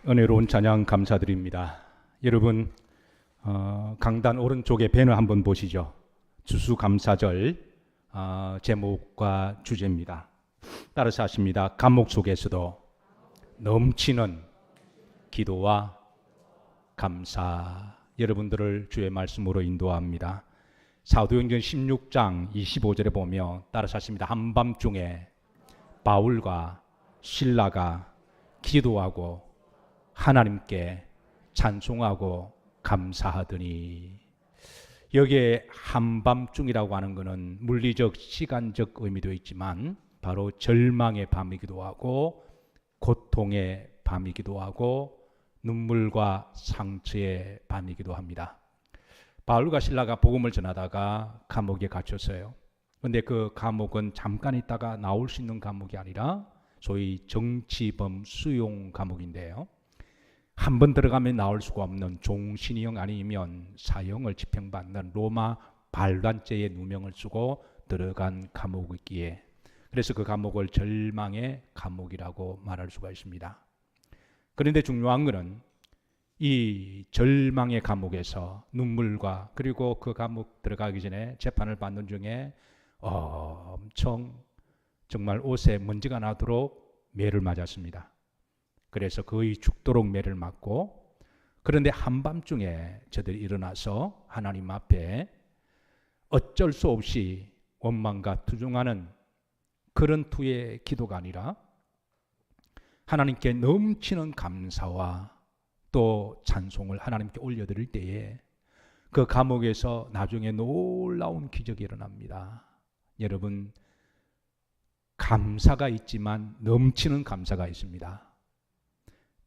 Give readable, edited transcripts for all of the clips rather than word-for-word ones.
은혜로운 찬양 감사드립니다. 여러분 강단 오른쪽에 배너 한번 보시죠. 추수감사절 제목과 주제입니다. 따라서 하십니다. 감옥 속에서도 넘치는 기도와 감사. 여러분들을 주의 말씀으로 인도합니다. 사도행전 16장 25절에 보면 따라서 하십니다. 한밤중에 바울과 실라가 기도하고 하나님께 찬송하고 감사하더니, 여기에 한밤중이라고 하는 것은 물리적 시간적 의미도 있지만 바로 절망의 밤이기도 하고 고통의 밤이기도 하고 눈물과 상처의 밤이기도 합니다. 바울과 실라가 복음을 전하다가 감옥에 갇혔어요. 그런데 그 감옥은 잠깐 있다가 나올 수 있는 감옥이 아니라 소위 정치범 수용 감옥인데요, 한 번 들어가면 나올 수가 없는 종신형 아니면 사형을 집행받는 로마 반란죄의 누명을 쓰고 들어간 감옥이기에, 그래서 그 감옥을 절망의 감옥이라고 말할 수가 있습니다. 그런데 중요한 것은 이 절망의 감옥에서 눈물과, 그리고 그 감옥 들어가기 전에 재판을 받는 중에 엄청 정말 옷에 먼지가 나도록 매를 맞았습니다. 그래서 거의 죽도록 매를 맞고, 그런데 한밤중에 저들이 일어나서 하나님 앞에 어쩔 수 없이 원망과 투정하는 그런 투의 기도가 아니라 하나님께 넘치는 감사와 또 찬송을 하나님께 올려드릴 때에 그 감옥에서 나중에 놀라운 기적이 일어납니다. 여러분, 감사가 있지만 넘치는 감사가 있습니다.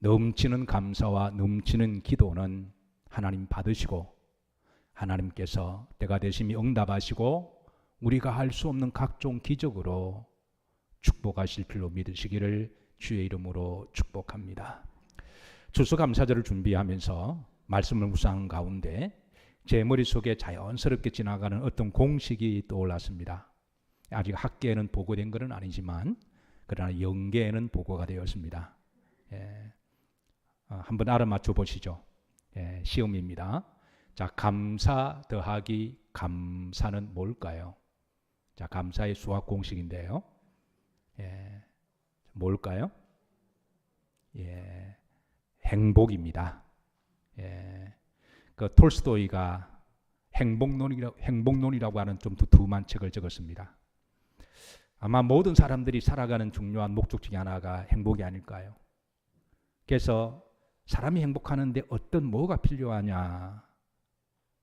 넘치는 감사와 넘치는 기도는 하나님 받으시고 하나님께서 때가 되심이 응답하시고 우리가 할 수 없는 각종 기적으로 축복하실 줄로 믿으시기를 주의 이름으로 축복합니다. 추수감사절을 준비하면서 말씀을 묵상한 가운데 제 머릿속에 자연스럽게 지나가는 어떤 공식이 떠올랐습니다. 아직 학계에는 보고된 것은 아니지만 그러나 영계에는 보고가 되었습니다. 한번 알아맞혀 보시죠. 시험입니다. 자, 감사 더하기 감사는 뭘까요? 자, 감사의 수학 공식인데요. 뭘까요? 행복입니다. 그 톨스토이가 행복론이라고 하는 좀 두툼한 책을 적었습니다. 아마 모든 사람들이 살아가는 중요한 목적 중에 하나가 행복이 아닐까요? 그래서 사람이 행복하는데 뭐가 필요하냐?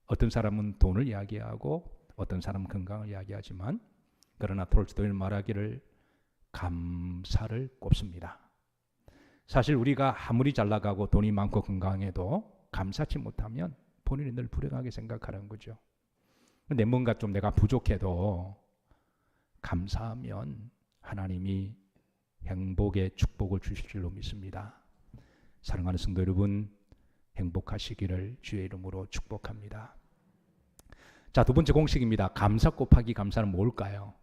어떤 사람은 돈을 이야기하고 어떤 사람은 건강을 이야기하지만, 그러나 톨스토이는 말하기를 감사를 꼽습니다. 사실 우리가 아무리 잘 나가고 돈이 많고 건강해도 감사치 못하면 본인이 늘 불행하게 생각하는 거죠. 근데 뭔가 좀 내가 부족해도 감사하면 하나님이 행복의 축복을 주실 줄로 믿습니다. 사랑하는 성도 여러분, 행복하시기를 주의 이름으로 축복합니다. 자, 두 번째 공식입니다. 감사 곱하기 감사는 뭘까요?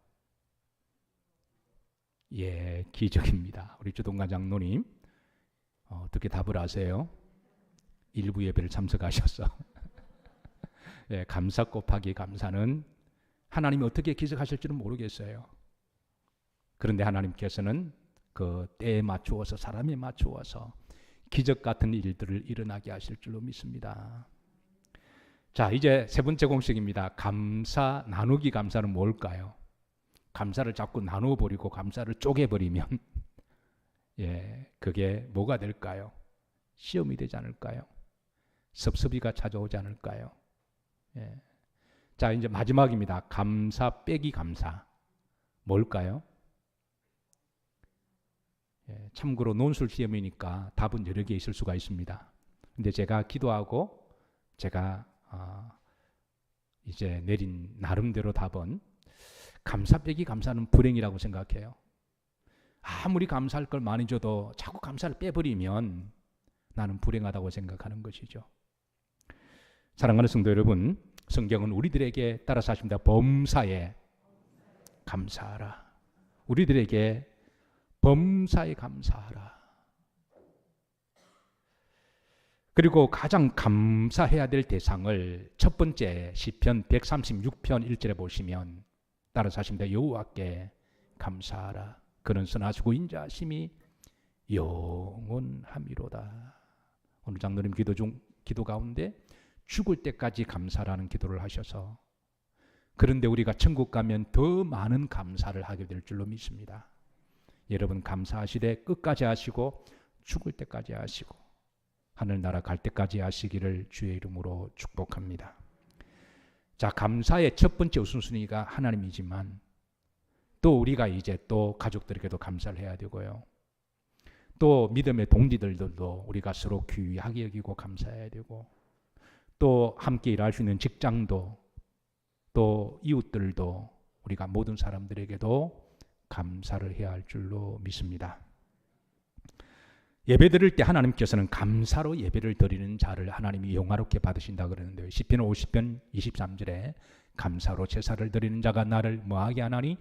기적입니다. 우리 주동관 장로님 어떻게 답을 하세요? 일부 예배를 참석하셔서 감사 곱하기 감사는 하나님이 어떻게 기적하실지는 모르겠어요. 그런데 하나님께서는 그 때에 맞추어서, 사람에 맞추어서 기적 같은 일들을 일어나게 하실 줄로 믿습니다. 자, 이제 세 번째 공식입니다. 감사 나누기 감사는 뭘까요? 감사를 자꾸 나눠버리고 감사를 쪼개버리면 그게 뭐가 될까요? 시험이 되지 않을까요? 섭섭이가 찾아오지 않을까요? 자, 이제 마지막입니다. 감사 빼기 감사 뭘까요? 참고로 논술 시험이니까 답은 여러 개 있을 수가 있습니다. 근데 제가 기도하고 제가 이제 내린 나름대로 답은 감사 빼기 감사는 불행이라고 생각해요. 아무리 감사할 걸 많이 줘도 자꾸 감사를 빼버리면 나는 불행하다고 생각하는 것이죠. 사랑하는 성도 여러분, 성경은 우리들에게 따라서 하십니다. 범사에 감사하라. 우리들에게 범사에 감사하라. 그리고 가장 감사해야 될 대상을 첫 번째 시편 136편 1절에 보시면 따라서 하십니다. 여호와께 감사하라. 그는 선하시고 인자하심이 영원함이로다. 오늘 장로님 기도 가운데 죽을 때까지 감사라는 기도를 하셔서, 그런데 우리가 천국 가면 더 많은 감사를 하게 될 줄로 믿습니다. 여러분 감사하시되 끝까지 하시고 죽을 때까지 하시고 하늘나라 갈 때까지 하시기를 주의 이름으로 축복합니다. 자, 감사의 첫 번째 우선순위가 하나님이지만 또 우리가 이제 또 가족들에게도 감사를 해야 되고요. 또 믿음의 동지들도 우리가 서로 귀하게 여기고 감사해야 되고, 또 함께 일할 수 있는 직장도, 또 이웃들도 우리가 모든 사람들에게도 감사를 해야 할 줄로 믿습니다. 예배 드릴 때 하나님께서는 감사로 예배를 드리는 자를 하나님이 영화롭게 받으신다 그러는데요. 시편 50편 23절에 감사로 제사를 드리는 자가 나를 뭐하게 하나니?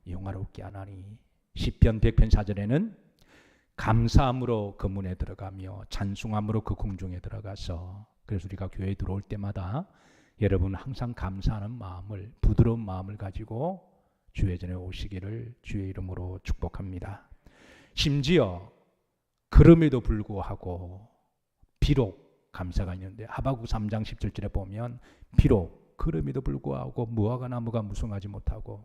영화롭게 하나니. 시편 100편 4절에는 감사함으로 그 문에 들어가며 찬송함으로 그 궁중에 들어가서, 그래서 우리가 교회에 들어올 때마다 여러분 항상 감사하는 마음을, 부드러운 마음을 가지고 주의 전에 오시기를 주의 이름으로 축복합니다. 심지어 그럼에도 불구하고 비록 감사가 있는데 하박국 3장 17절에 보면 비록 그럼에도 불구하고 무화과 나무가 무성하지 못하고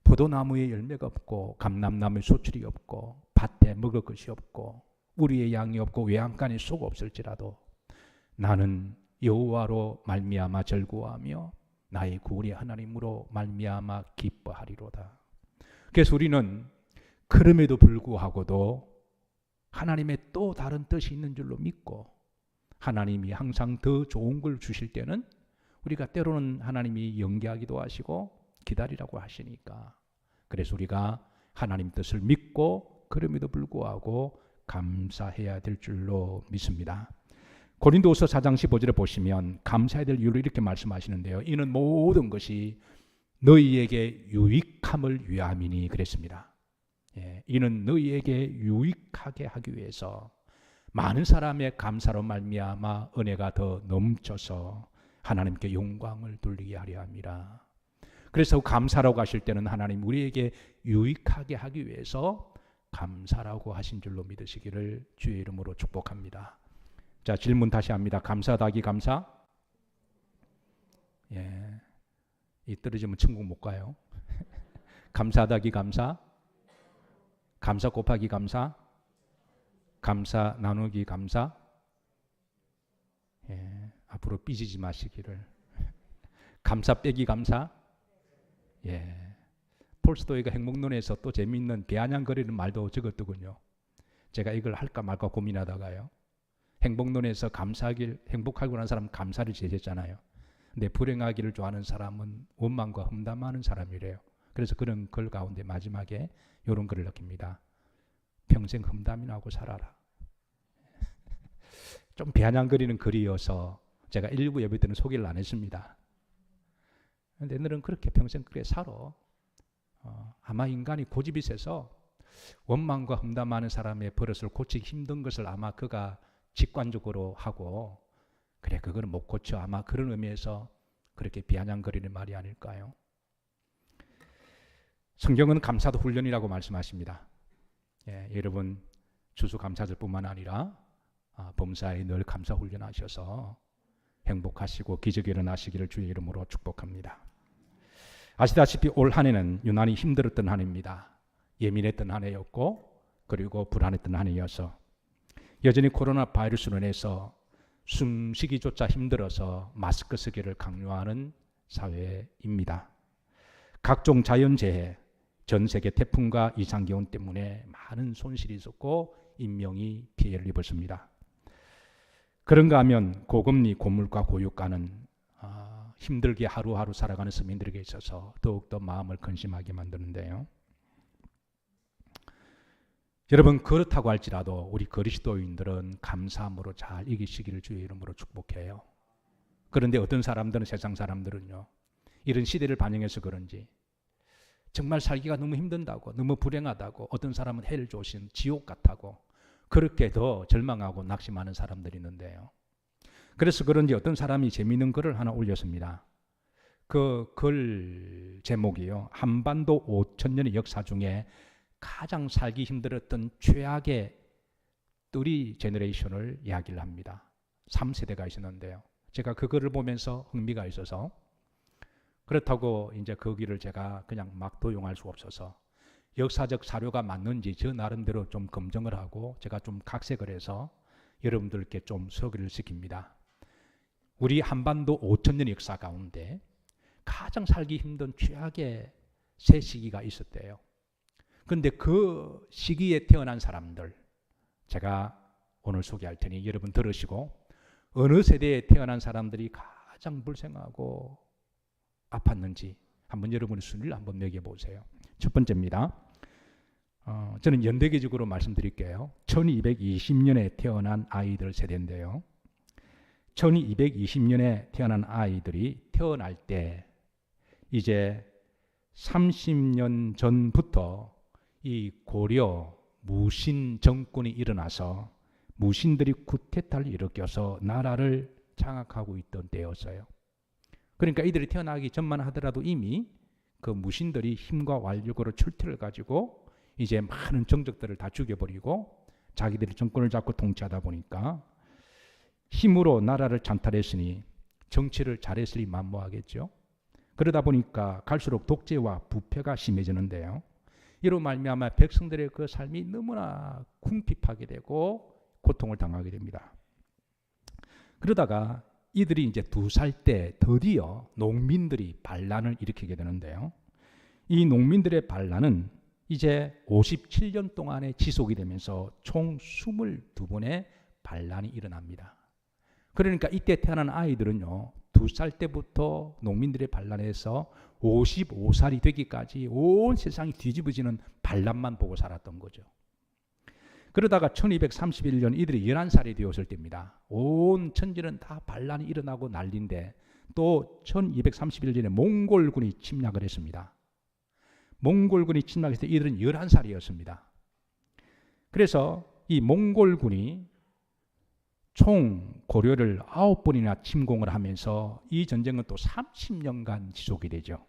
포도나무에 열매가 없고 감람나무에 소출이 없고 밭에 먹을 것이 없고 우리의 양이 없고 외양간에 소가 없을지라도 나는 여호와로 말미암아 즐거워하며 나의 구원의 하나님으로 말미암아 기뻐하리로다. 그래서 우리는 그럼에도 불구하고도 하나님의 또 다른 뜻이 있는 줄로 믿고, 하나님이 항상 더 좋은 걸 주실 때는 우리가 때로는 하나님이 연기하기도 하시고 기다리라고 하시니까, 그래서 우리가 하나님 뜻을 믿고 그럼에도 불구하고 감사해야 될 줄로 믿습니다. 고린도후서 4장 15절에 보시면 감사해야 될 이유를 이렇게 말씀하시는데요. 이는 모든 것이 너희에게 유익함을 위함이니 그랬습니다. 이는 너희에게 유익하게 하기 위해서 많은 사람의 감사로 말미암아 은혜가 더 넘쳐서 하나님께 영광을 돌리게 하려 함이라. 그래서 감사라고 하실 때는 하나님 우리에게 유익하게 하기 위해서 감사라고 하신 줄로 믿으시기를 주의 이름으로 축복합니다. 자, 질문 다시 합니다. 감사 더하기 감사? 이 떨어지면 천국 못 가요. 감사 더하기 감사? 감사 곱하기 감사? 감사 나누기 감사? 앞으로 삐지지 마시기를. 감사 빼기 감사? 톨스토이가 행복론에서 또 재미있는 비아냥거리는 말도 적었더군요. 제가 이걸 할까 말까 고민하다가요. 행복론에서 감사하길, 행복하고 난 사람 감사를 제시했잖아요. 근데 불행하기를 좋아하는 사람은 원망과 험담하는 사람이래요. 그래서 그런 글 가운데 마지막에 이런 글을 넣습니다. 평생 험담이나 하고 살아라. 좀 비아냥거리는 글이어서 제가 일부 예배 때는 소개를 안 했습니다. 그런데 너는 그렇게 평생 그래 살아. 아마 인간이 고집이 세서 원망과 험담하는 사람의 버릇을 고치기 힘든 것을 아마 그가 직관적으로 하고, 그래 그거는 못 고쳐, 아마 그런 의미에서 그렇게 비아냥거리는 말이 아닐까요? 성경은 감사도 훈련이라고 말씀하십니다. 여러분 추수감사절뿐만 아니라 범사에 늘 감사 훈련하셔서 행복하시고 기적이 일어나시기를 주의 이름으로 축복합니다. 아시다시피 올 한 해는 유난히 힘들었던 한 해입니다. 예민했던 한 해였고 그리고 불안했던 한 해여서 여전히 코로나 바이러스로 인해서 숨쉬기조차 힘들어서 마스크 쓰기를 강요하는 사회입니다. 각종 자연재해, 전 세계 태풍과 이상기온 때문에 많은 손실이 있었고 인명이 피해를 입었습니다. 그런가 하면 고금리, 고물가, 고유가는 힘들게 하루하루 살아가는 서민들에게 있어서 더욱더 마음을 근심하게 만드는데요. 여러분 그렇다고 할지라도 우리 그리스도인들은 감사함으로 잘 이기시기를 주의 이름으로 축복해요. 그런데 어떤 사람들은, 세상 사람들은요, 이런 시대를 반영해서 그런지 정말 살기가 너무 힘든다고, 너무 불행하다고, 어떤 사람은 해를 조신 지옥 같다고, 그렇게 더 절망하고 낙심하는 사람들이 있는데요. 그래서 그런지 어떤 사람이 재미있는 글을 하나 올렸습니다. 그 글 제목이요, 한반도 5,000년의 역사 중에 가장 살기 힘들었던 최악의 3 제너레이션을 이야기를 합니다. 3세대가 있었는데요. 제가 그 글을 보면서 흥미가 있어서, 그렇다고 이제 거기를 제가 그냥 막 도용할 수 없어서 역사적 사료가 맞는지 저 나름대로 좀 검증을 하고 제가 좀 각색을 해서 여러분들께 좀 소개를 시킵니다. 우리 한반도 5,000년 역사 가운데 가장 살기 힘든 최악의 세 시기가 있었대요. 그런데 그 시기에 태어난 사람들, 제가 오늘 소개할 테니 여러분 들으시고, 어느 세대에 태어난 사람들이 가장 불행하고 아팠는지 한번 여러분의 순위를 한번 매겨보세요. 첫 번째입니다. 저는 연대기적으로 말씀드릴게요. 1220년에 태어난 아이들 세대인데요. 1220년에 태어난 아이들이 태어날 때 이제 30년 전부터 이 고려 무신 정권이 일어나서 무신들이 쿠데타를 일으켜서 나라를 장악하고 있던 때였어요. 그러니까 이들이 태어나기 전만 하더라도 이미 그 무신들이 힘과 완력으로 출퇴를 가지고 이제 많은 정적들을 다 죽여버리고 자기들이 정권을 잡고 통치하다 보니까 힘으로 나라를 찬탈했으니 정치를 잘했으니 만무하겠죠. 그러다 보니까 갈수록 독재와 부패가 심해지는데요. 이로 말미암아 백성들의 그 삶이 너무나 궁핍하게 되고 고통을 당하게 됩니다. 그러다가 이들이 이제 2살 때 드디어 농민들이 반란을 일으키게 되는데요. 이 농민들의 반란은 이제 57년 동안에 지속이 되면서 총 22번의 반란이 일어납니다. 그러니까 이때 태어난 아이들은요, 2살 때부터 농민들의 반란에서 55살이 되기까지 온 세상이 뒤집어지는 반란만 보고 살았던 거죠. 그러다가 1231년 이들이 11살이 되었을 때입니다. 온 천지는 다 반란이 일어나고 난리인데 또 1231년에 몽골군이 침략을 했습니다. 몽골군이 침략했을 때 이들은 11살이었습니다. 그래서 이 몽골군이 총 고려를 9번이나 침공을 하면서 이 전쟁은 또 30년간 지속이 되죠.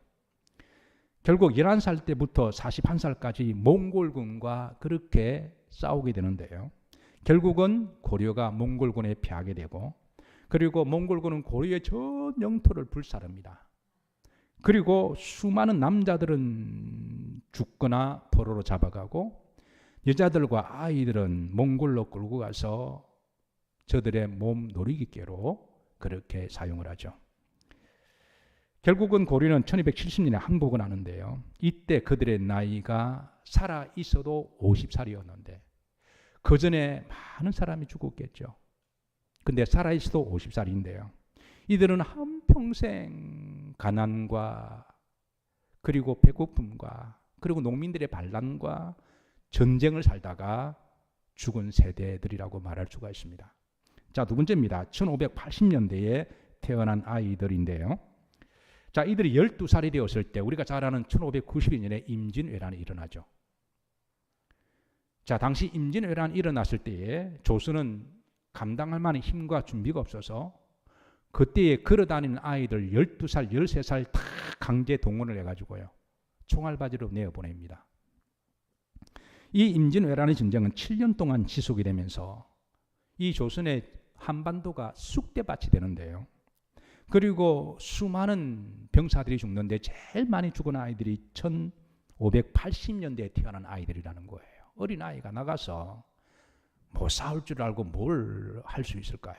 결국 11살 때부터 41살까지 몽골군과 그렇게 싸우게 되는데요. 결국은 고려가 몽골군에 패하게 되고, 그리고 몽골군은 고려의 전 영토를 불사릅니다. 그리고 수많은 남자들은 죽거나 포로로 잡아가고 여자들과 아이들은 몽골로 끌고 가서 저들의 몸 놀이기계로 그렇게 사용을 하죠. 결국은 고려는 1270년에 항복을 하는데요. 이때 그들의 나이가 살아 있어도 50살이었는데 그 전에 많은 사람이 죽었겠죠. 근데 살아 있어도 50살인데요. 이들은 한평생 가난과 그리고 배고픔과 그리고 농민들의 반란과 전쟁을 살다가 죽은 세대들이라고 말할 수가 있습니다. 자, 2번째입니다. 1580년대에 태어난 아이들인데요. 자, 이들이 12살이 되었을 때 우리가 잘 아는 1592년에 임진왜란이 일어나죠. 자, 당시 임진왜란이 일어났을 때에 조선은 감당할 만한 힘과 준비가 없어서 그때에 걸어다니는 아이들 12살, 13살 다 강제 동원을 해가지고요, 총알바지로 내어보냅니다. 이 임진왜란의 전쟁은 7년 동안 지속이 되면서 이 조선의 한반도가 쑥대밭이 되는데요. 그리고 수많은 병사들이 죽는데 제일 많이 죽은 아이들이 1580년대에 태어난 아이들이라는 거예요. 어린아이가 나가서 뭐 싸울 줄 알고 뭘 할 수 있을까요?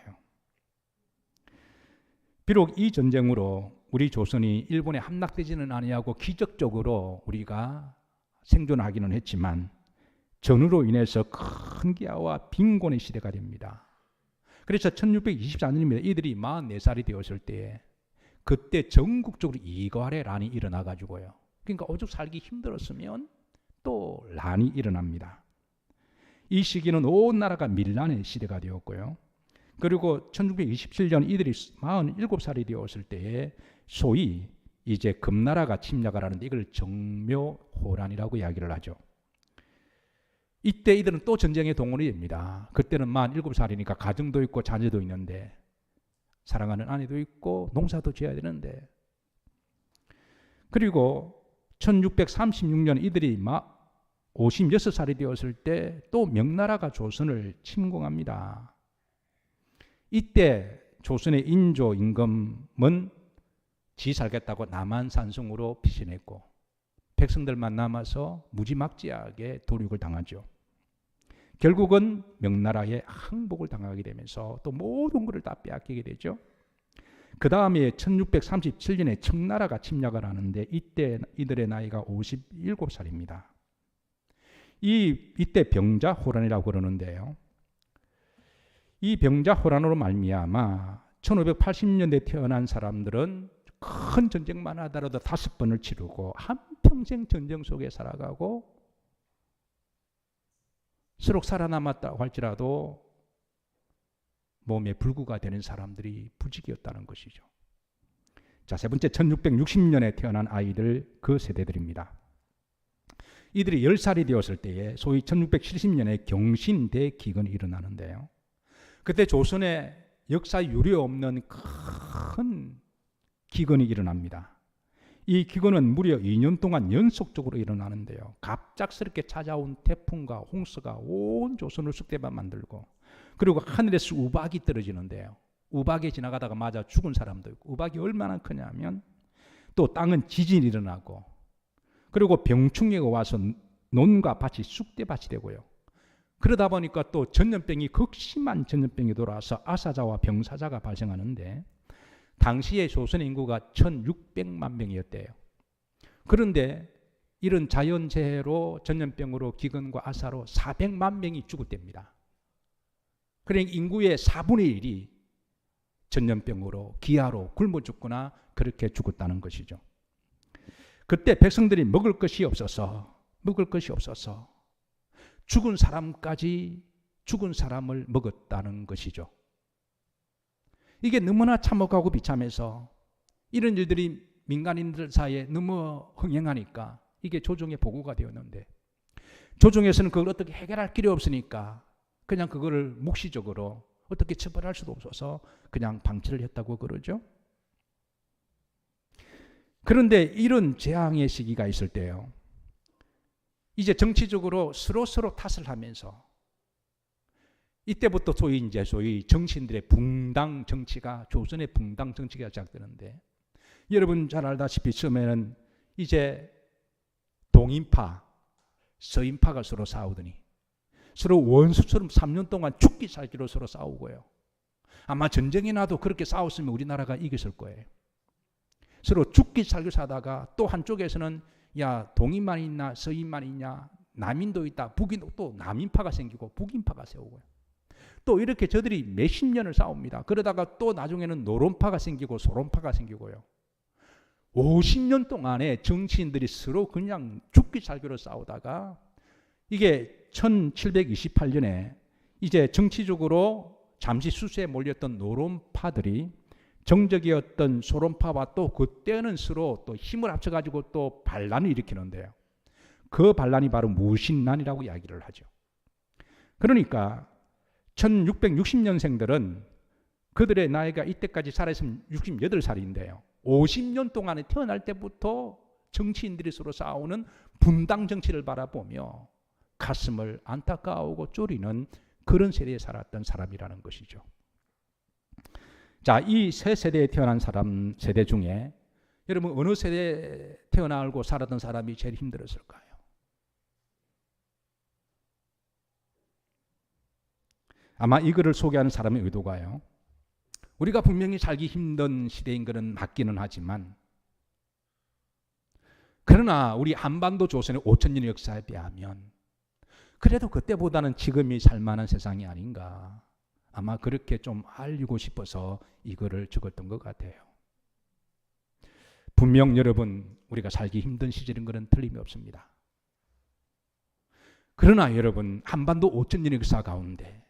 비록 이 전쟁으로 우리 조선이 일본에 함락되지는 아니하고 기적적으로 우리가 생존하기는 했지만 전후로 인해서 큰 기아와 빈곤의 시대가 됩니다. 그래서 1624년입니다. 이들이 44살이 되었을 때에 그때 전국적으로 이괄의 란이 일어나가지고요. 그러니까 오죽 살기 힘들었으면 또 란이 일어납니다. 이 시기는 온 나라가 밀란의 시대가 되었고요. 그리고 1627년 이들이 47살이 되었을 때에 소위 이제 금나라가 침략을 하는데 이걸 정묘호란이라고 이야기를 하죠. 이때 이들은 또 전쟁에 동원이 됩니다. 그때는 만 7살이니까 가정도 있고 자녀도 있는데 사랑하는 아내도 있고 농사도 지어야 되는데, 그리고 1636년 이들이 막 56살이 되었을 때 또 명나라가 조선을 침공합니다. 이때 조선의 인조 임금은 지 살겠다고 남한산성으로 피신했고 백성들만 남아서 무지막지하게 도륙을 당하죠. 결국은 명나라의 항복을 당하게 되면서 또 모든 것을 다 빼앗기게 되죠. 그 다음에 1637년에 청나라가 침략을 하는데 이때 이들의 나이가 57살입니다. 이때 병자호란이라고 그러는데요. 이 병자호란으로 말미암아 1580년대에 태어난 사람들은 큰 전쟁만 하더라도 5번을 치르고 한평생 전쟁 속에 살아가고 서로 살아남았다고 할지라도 몸에 불구가 되는 사람들이 부직이었다는 것이죠. 자, 세 번째 1660년에 태어난 아이들, 그 세대들입니다. 이들이 10살이 되었을 때에 소위 1670년에 경신대기근이 일어나는데요. 그때 조선에 역사 유례 없는 큰 기근이 일어납니다. 이 기근은 무려 2년 동안 연속적으로 일어나는데요. 갑작스럽게 찾아온 태풍과 홍수가 온 조선을 쑥대밭 만들고, 그리고 하늘에서 우박이 떨어지는데요. 우박이 지나가다가 맞아 죽은 사람도 있고, 우박이 얼마나 크냐면 또 땅은 지진이 일어나고, 그리고 병충해가 와서 논과 밭이 쑥대밭이 되고요. 그러다 보니까 또 전염병이, 극심한 전염병이 돌아와서 아사자와 병사자가 발생하는데 당시에 조선의 인구가 1600만 명이었대요. 그런데 이런 자연재해로 전염병으로 기근과 아사로 400만 명이 죽었답니다. 그러니까 인구의 4분의 1이 전염병으로, 기아로 굶어 죽거나 그렇게 죽었다는 것이죠. 그때 백성들이 먹을 것이 없어서 죽은 사람까지 죽은 사람을 먹었다는 것이죠. 이게 너무나 참혹하고 비참해서 이런 일들이 민간인들 사이에 너무 흥행하니까 이게 조정에 보고가 되었는데, 조정에서는 그걸 어떻게 해결할 길이 없으니까 그냥 그거를 묵시적으로 어떻게 처벌할 수도 없어서 그냥 방치를 했다고 그러죠. 그런데 이런 재앙의 시기가 있을 때요, 이제 정치적으로 서로 탓을 하면서 이때부터 소위 정치인들의 붕당 정치가, 조선의 붕당 정치가 시작되는데, 여러분 잘 알다시피 처음에는 이제 동인파, 서인파가 서로 싸우더니 서로 원수처럼 3년 동안 죽기 살기로 서로 싸우고요. 아마 전쟁이 나도 그렇게 싸웠으면 우리나라가 이겼을 거예요. 서로 죽기 살기 사다가 또 한쪽에서는 야, 동인만 있나 서인만 있냐, 남인도 있다, 북인도, 또 남인파가 생기고 북인파가 세우고요. 또 이렇게 저들이 몇십 년을 싸웁니다. 그러다가 또 나중에는 노론파가 생기고 소론파가 생기고요. 50년 동안에 정치인들이 서로 그냥 죽기 살기로 싸우다가 이게 1728년에 이제 정치적으로 잠시 수세에 몰렸던 노론파들이 정적이었던 소론파와 또 그때는 서로 또 힘을 합쳐가지고 또 반란을 일으키는데요. 그 반란이 바로 무신난이라고 이야기를 하죠. 그러니까 1660년생들은 그들의 나이가 이때까지 살아있으면 68살인데요. 50년 동안에 태어날 때부터 정치인들이 서로 싸우는 분당 정치를 바라보며 가슴을 안타까워하고 쪼리는 그런 세대에 살았던 사람이라는 것이죠. 자, 이 세 세대에 태어난 사람 세대 중에 여러분 어느 세대에 태어나고 살았던 사람이 제일 힘들었을까요? 아마 이거를 소개하는 사람의 의도가요, 우리가 분명히 살기 힘든 시대인 것은 맞기는 하지만, 그러나 우리 한반도 조선의 5,000년의 역사에 비하면 그래도 그때보다는 지금이 살만한 세상이 아닌가, 아마 그렇게 좀 알리고 싶어서 이거를 적었던 것 같아요. 분명 여러분 우리가 살기 힘든 시절인 것은 틀림이 없습니다. 그러나 여러분 한반도 5,000년의 역사 가운데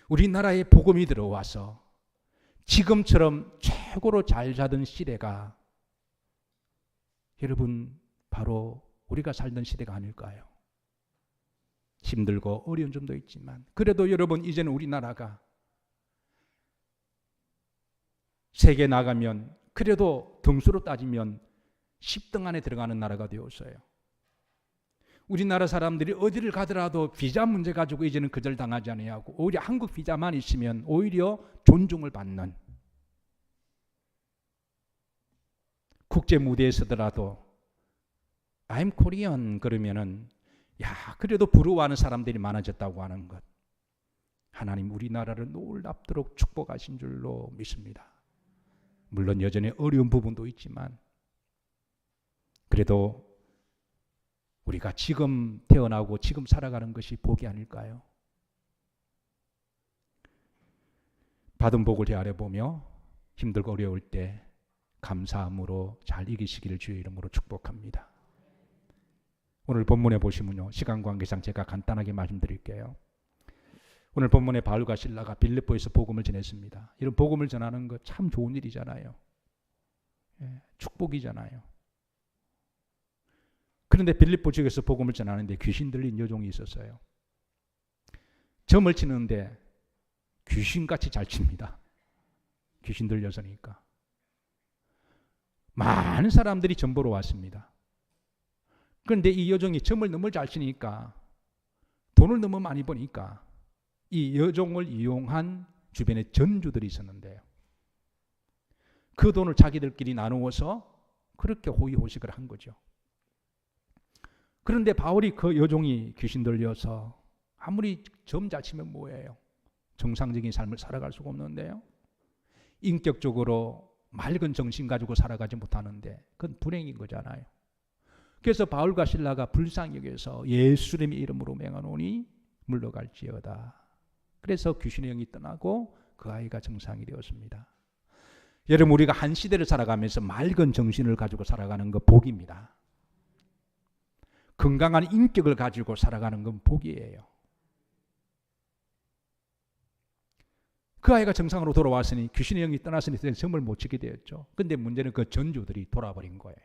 우리나라에 복음이 들어와서 지금처럼 최고로 잘 사던 시대가 여러분 바로 우리가 살던 시대가 아닐까요? 힘들고 어려운 점도 있지만 그래도 여러분 이제는 우리나라가 세계 나가면 그래도 등수로 따지면 10등 안에 들어가는 나라가 되었어요. 우리나라 사람들이 어디를 가더라도 비자 문제 가지고 이제는 거절당하지 아니하고 오히려 한국 비자만 있으면 오히려 존중을 받는, 국제 무대에 서더라도 I'm Korean 그러면은 야 그래도 부러워하는 사람들이 많아졌다고 하는 것, 하나님 우리나라를 놀랍도록 축복하신 줄로 믿습니다. 물론 여전히 어려운 부분도 있지만 그래도 우리가 지금 태어나고 지금 살아가는 것이 복이 아닐까요? 받은 복을 헤아려 보며 힘들고 어려울 때 감사함으로 잘 이기시기를 주의 이름으로 축복합니다. 오늘 본문에 보시면요, 시간 관계상 제가 간단하게 말씀드릴게요. 오늘 본문에 바울과 실라가 빌립보에서 복음을 전했습니다. 이런 복음을 전하는 거 참 좋은 일이잖아요. 축복이잖아요. 그런데 빌립보 지역에서 복음을 전하는데 귀신 들린 여종이 있었어요. 점을 치는데 귀신같이 잘 칩니다. 귀신 들려서니까. 많은 사람들이 점 보러 왔습니다. 그런데 이 여종이 점을 너무 잘 치니까, 돈을 너무 많이 버니까 이 여종을 이용한 주변에 전주들이 있었는데요. 그 돈을 자기들끼리 나누어서 그렇게 호의호식을 한 거죠. 그런데 바울이 그 여종이 귀신 들려서 아무리 점 잘 치면 뭐예요? 정상적인 삶을 살아갈 수가 없는데요. 인격적으로 맑은 정신 가지고 살아가지 못하는데 그건 불행인 거잖아요. 그래서 바울과 실라가 불쌍히 여겨서 예수님의 이름으로 맹하노니 물러갈지어다. 그래서 귀신의 영이 떠나고 그 아이가 정상이 되었습니다. 여러분, 우리가 한 시대를 살아가면서 맑은 정신을 가지고 살아가는 건 복입니다. 건강한 인격을 가지고 살아가는 건 복이에요. 그 아이가 정상으로 돌아왔으니 귀신의 영이 떠났으니 점을 못 치게 되었죠. 그런데 문제는 그 전주들이 돌아버린 거예요.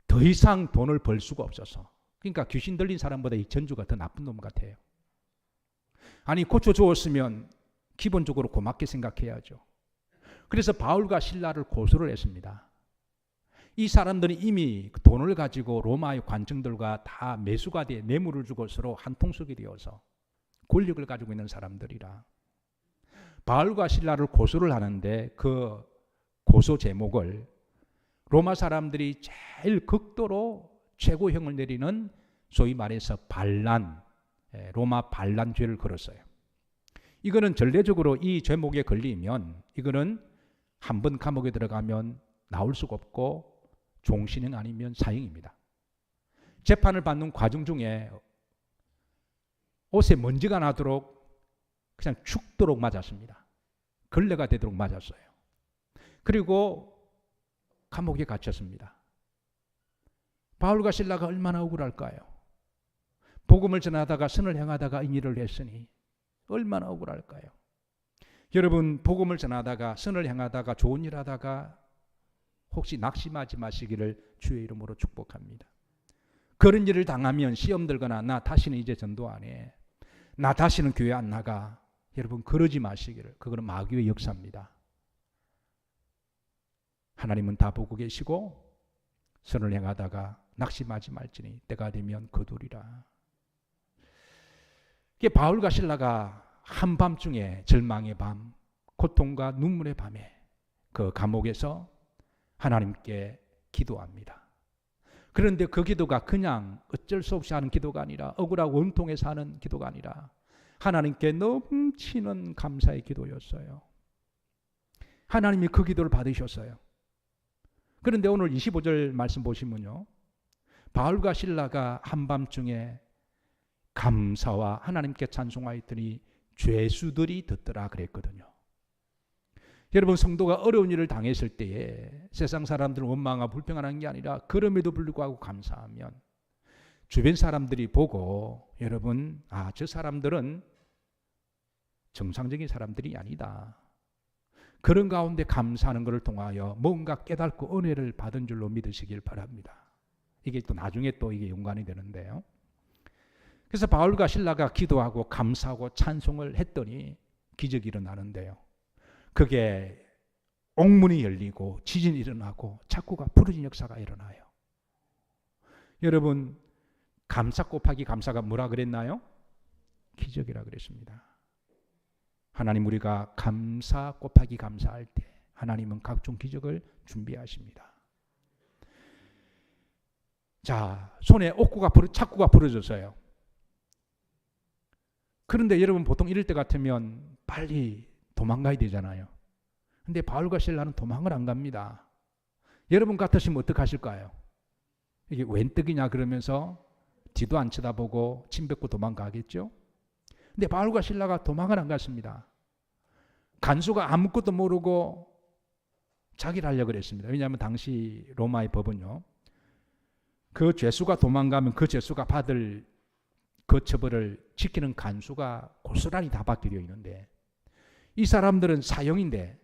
더 이상 돈을 벌 수가 없어서. 그러니까 귀신 들린 사람보다 이 전주가 더 나쁜 놈 같아요. 아니, 고쳐주었으면 기본적으로 고맙게 생각해야죠. 그래서 바울과 실라를 고소를 했습니다. 이 사람들은 이미 돈을 가지고 로마의 관청들과 다 매수가 돼 뇌물을 주고 서로 한통속이 되어서 권력을 가지고 있는 사람들이라. 바울과 실라를 고소를 하는데 그 고소 제목을 로마 사람들이 제일 극도로 최고형을 내리는 소위 말해서 반란, 로마 반란죄를 걸었어요. 이거는 전례적으로 이 제목에 걸리면 이거는 한 번 감옥에 들어가면 나올 수가 없고 종신형 아니면 사형입니다. 재판을 받는 과정 중에 옷에 먼지가 나도록 그냥 죽도록 맞았습니다. 걸레가 되도록 맞았어요. 그리고 감옥에 갇혔습니다. 바울과 실라가 얼마나 억울할까요? 복음을 전하다가 선을 행하다가 이 일을 했으니 얼마나 억울할까요? 여러분, 복음을 전하다가 선을 행하다가 좋은 일 하다가 혹시 낙심하지 마시기를 주의 이름으로 축복합니다. 그런 일을 당하면 시험 들거나 나 다시는 이제 전도 안 해, 나 다시는 교회 안 나가, 여러분 그러지 마시기를. 그거는 마귀의 역사입니다. 하나님은 다 보고 계시고 선을 행하다가 낙심하지 말지니 때가 되면 거두리라. 이게 바울과 실라가 한밤중에, 절망의 밤, 고통과 눈물의 밤에 그 감옥에서 하나님께 기도합니다. 그런데 그 기도가 그냥 어쩔 수 없이 하는 기도가 아니라, 억울하고 원통해서 하는 기도가 아니라 하나님께 넘치는 감사의 기도였어요. 하나님이 그 기도를 받으셨어요. 그런데 오늘 25절 말씀 보시면요, 바울과 실라가 한밤중에 감사와 하나님께 찬송하였더니 죄수들이 듣더라 그랬거든요. 여러분, 성도가 어려운 일을 당했을 때에 세상 사람들은 원망하고 불평하는 게 아니라 그럼에도 불구하고 감사하면 주변 사람들이 보고, 여러분, 아, 저 사람들은 정상적인 사람들이 아니다. 그런 가운데 감사하는 것을 통하여 뭔가 깨닫고 은혜를 받은 줄로 믿으시길 바랍니다. 이게 또 나중에 또 이게 연관이 되는데요. 그래서 바울과 실라가 기도하고 감사하고 찬송을 했더니 기적이 일어나는데요. 그게 옥문이 열리고 지진이 일어나고 창고가 부러진 역사가 일어나요. 여러분, 감사 곱하기 감사가 뭐라 그랬나요? 기적이라 그랬습니다. 하나님, 우리가 감사 곱하기 감사할 때 하나님은 각종 기적을 준비하십니다. 자, 손에 창고가 부러졌어요. 그런데 여러분, 보통 이럴 때 같으면 빨리 도망가야 되잖아요. 근데 바울과 실라는 도망을 안 갑니다. 여러분 같으시면 어떡하실까요? 이게 웬 떡이냐 그러면서 뒤도 안 쳐다보고 침 뱉고 도망가겠죠? 근데 바울과 실라가 도망을 안 갔습니다. 간수가 아무것도 모르고 자기를 하려고 그랬습니다. 왜냐하면 당시 로마의 법은요, 그 죄수가 도망가면 그 죄수가 받을 그 처벌을 지키는 간수가 고스란히 다 받게 되어 있는데, 이 사람들은 사형인데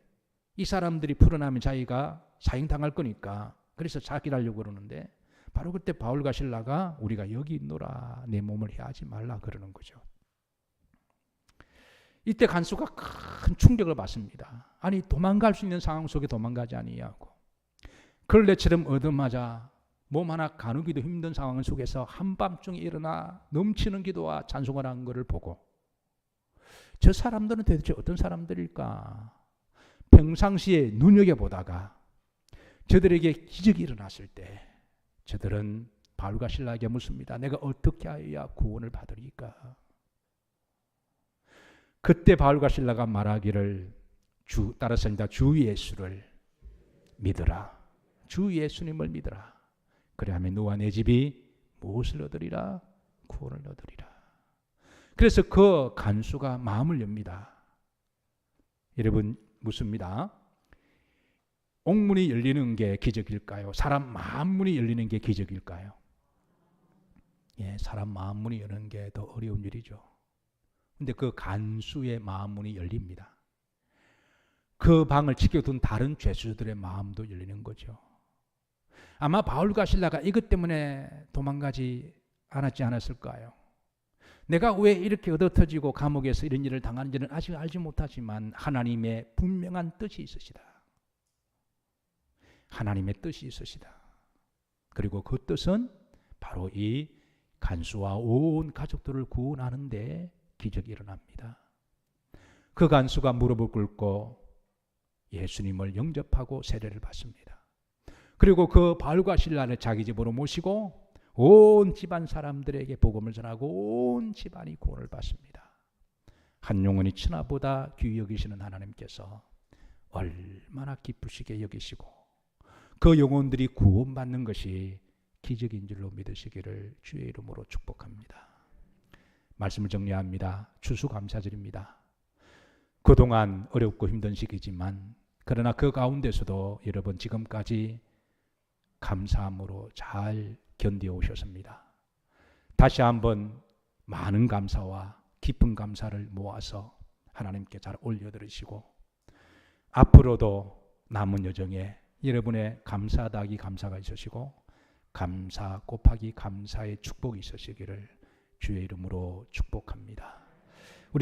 이 사람들이 풀어나면 자기가 사형당할 거니까 그래서 자기를 하려고 그러는데, 바로 그때 바울과 실라가 우리가 여기 있노라, 내 몸을 해하지 말라 그러는 거죠. 이때 간수가 큰 충격을 받습니다. 아니, 도망갈 수 있는 상황 속에 도망가지 아니하고 걸레처럼 얻어맞아 몸 하나 가누기도 힘든 상황 속에서 한밤중에 일어나 넘치는 기도와 찬송을 한 것을 보고, 저 사람들은 도대체 어떤 사람들일까? 평상시에 눈여겨보다가 저들에게 기적이 일어났을 때 저들은 바울과 실라에게 묻습니다. 내가 어떻게 하여야 구원을 받으리까? 그때 바울과 실라가 말하기를, 따라서입니다. 주 예수를 믿으라. 주 예수님을 믿으라. 그래야면 너와 내 집이 무엇을 얻으리라? 구원을 얻으리라. 그래서 그 간수가 마음을 엽니다. 여러분, 묻습니다. 옥문이 열리는 게 기적일까요? 사람 마음문이 열리는 게 기적일까요? 예, 사람 마음문이 여는 게 더 어려운 일이죠. 근데 그 간수의 마음문이 열립니다. 그 방을 지켜둔 다른 죄수들의 마음도 열리는 거죠. 아마 바울과 실라가 이것 때문에 도망가지 않았을까요? 내가 왜 이렇게 얻어터지고 감옥에서 이런 일을 당하는지는 아직 알지 못하지만 하나님의 분명한 뜻이 있으시다. 하나님의 뜻이 있으시다. 그리고 그 뜻은 바로 이 간수와 온 가족들을 구원하는데 기적이 일어납니다. 그 간수가 무릎을 꿇고 예수님을 영접하고 세례를 받습니다. 그리고 그 바울과 실라를 자기 집으로 모시고 온 집안 사람들에게 복음을 전하고 온 집안이 구원을 받습니다. 한 영혼이 천하보다 귀히 여기시는 하나님께서 얼마나 기쁘시게 여기시고 그 영혼들이 구원받는 것이 기적인 줄로 믿으시기를 주의 이름으로 축복합니다. 말씀을 정리합니다. 추수감사드립니다. 그동안 어렵고 힘든 시기지만 그러나 그 가운데서도 여러분 지금까지 감사함으로 잘 견디어 오셨습니다. 다시 한번 많은 감사와 깊은 감사를 모아서 하나님께 잘 올려드리시고 앞으로도 남은 여정에 여러분의 감사하기 감사가 있으시고 감사 곱하기 감사의 축복이 있으시기를 주의 이름으로 축복합니다.